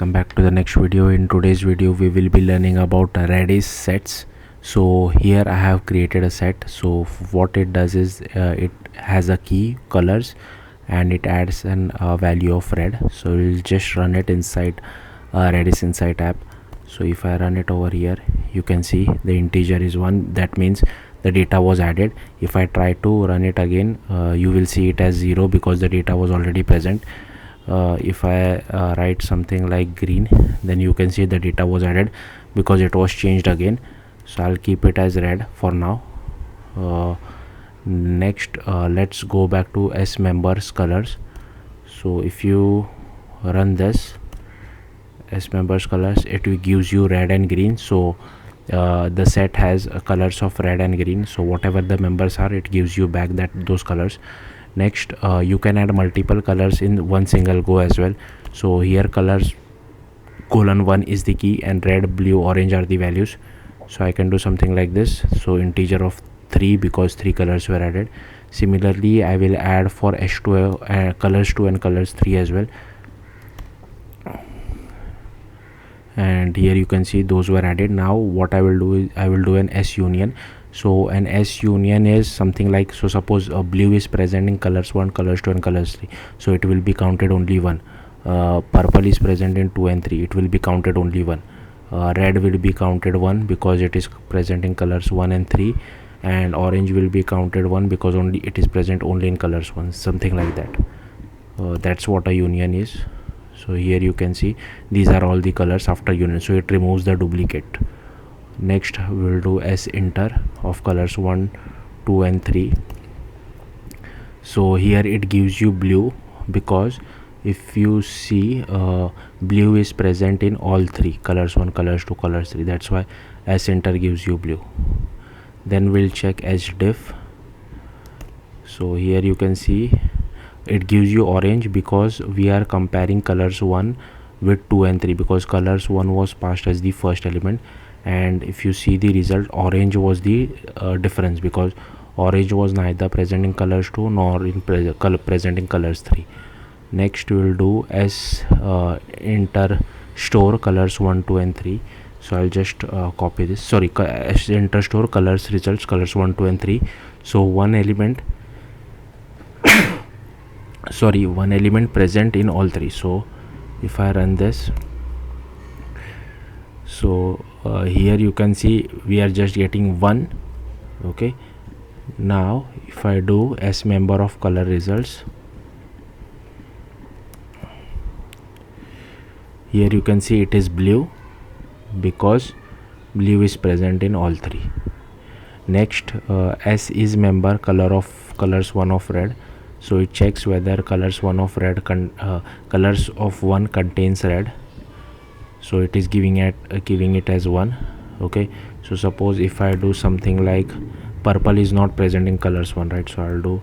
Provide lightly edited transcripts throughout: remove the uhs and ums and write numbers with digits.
Welcome back to the next video. In today's video we will be learning about Redis sets. So here I have created a set. So what it does is it has a key, colors, and it adds an value of red. So we'll just run it inside Redis Insight app. So if I run it over here, you can see the integer is 1. That means the data was added. If I try to run it again, you will see it as 0 because the data was already present. If I write something like green, then you can see the data was added because it was changed again. So I'll keep it as red for now. Next, let's go back to S members colors. So if you run this S members colors, it gives you red and green. So the set has colors of red and green, so whatever the members are, it gives you back those colors. Next, you can add multiple colors in one single go as well. So here colors :1 is the key and red, blue, orange are the values. So I can do something like this. So integer of 3 because 3 colors were added. Similarly, I will add for S2 colors 2 and colors 3 as well. And here you can see those were added. Now what I will do is I will do an S union. So an S union is something like, so suppose blue is present in colors 1, colors 2 and colors 3, so it will be counted only 1. Purple is present in 2 and 3, it will be counted only 1. Red will be counted 1 because it is present in colors 1 and 3, and orange will be counted 1 because only it is present only in colors 1, something like that. That's what a union is. So here you can see these are all the colors after union, so it removes the duplicate. Next we will do S inter of colors 1, 2 and 3. So here it gives you blue because if you see blue is present in all 3, colors 1, colors 2, colors 3, that's why S inter gives you blue. Then we'll check S diff. So here you can see it gives you orange because we are comparing colors 1 with 2 and 3 because colors 1 was passed as the first element, and if you see the result, orange was the difference because orange was neither present in colors 2 nor in present in colors 3. Next we will do S inter store colors 1, 2 and 3. So I'll just copy this. Sorry, S inter store colors results colors 1, 2 and 3. So one element present in all 3. So if I run this, so here you can see we are just getting 1. Okay, now if I do S member of color results, here you can see it is blue because blue is present in all 3. Next, S is member color of colors 1 of red. So it checks whether colors 1 of red colors of 1 contains red, so it is giving it as 1. Okay, so suppose if I do something like purple is not present in colors 1, right? So I'll do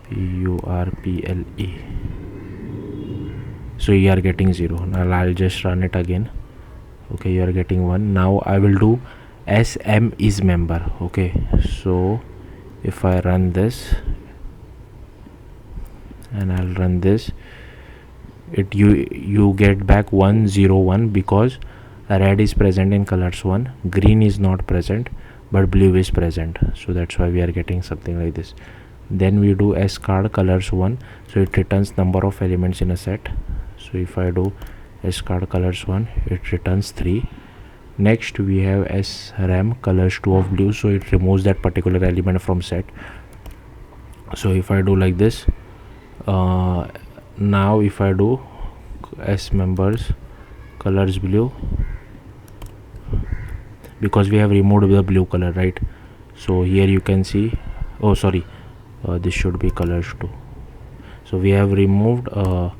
PURPLE. So you are getting 0. Now I'll just run it again. Okay, you are getting 1. Now I will do SM is member. Okay, so if I run this and I'll run this, you get back 1, 0, 1 because red is present in colors 1, green is not present, but blue is present. So that's why we are getting something like this. Then we do S card colors 1, so it returns number of elements in a set. So if I do S card colors 1, it returns 3. Next we have S ram colors 2 of blue, so it removes that particular element from set. So if I do like this, now if I do S members colors blue, because we have removed the blue color, right? So here you can see, oh sorry, this should be colors 2. So we have removed a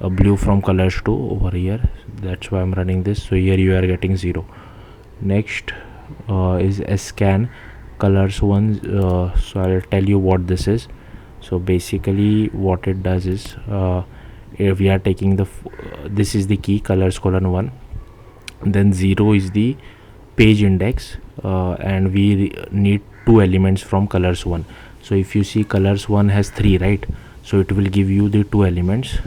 blue from colors 2 over here, that's why I'm running this. So here you are getting 0. Next is S scan colors 1. So I'll tell you what this is. So basically what it does is if we are taking this is the key colors :1, then 0 is the page index, and we need 2 elements from colors 1. So if you see colors 1 has 3, right? So it will give you the 2 elements.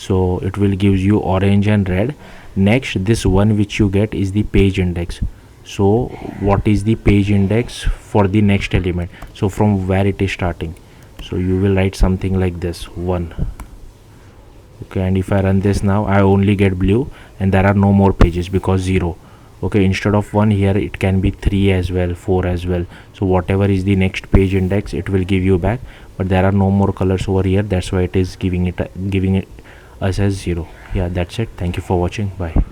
so it will gives you orange and red. Next, this one which you get is the page index. So what is the page index for the next element, so from where it is starting. So you will write something like this 1. Okay, and if I run this now, I only get blue and there are no more pages because 0. Okay, instead of 1 here it can be 3 as well, 4 as well. So whatever is the next page index it will give you back, but there are no more colors over here, that's why it is giving it us as 0. Yeah, that's it. Thank you for watching. Bye.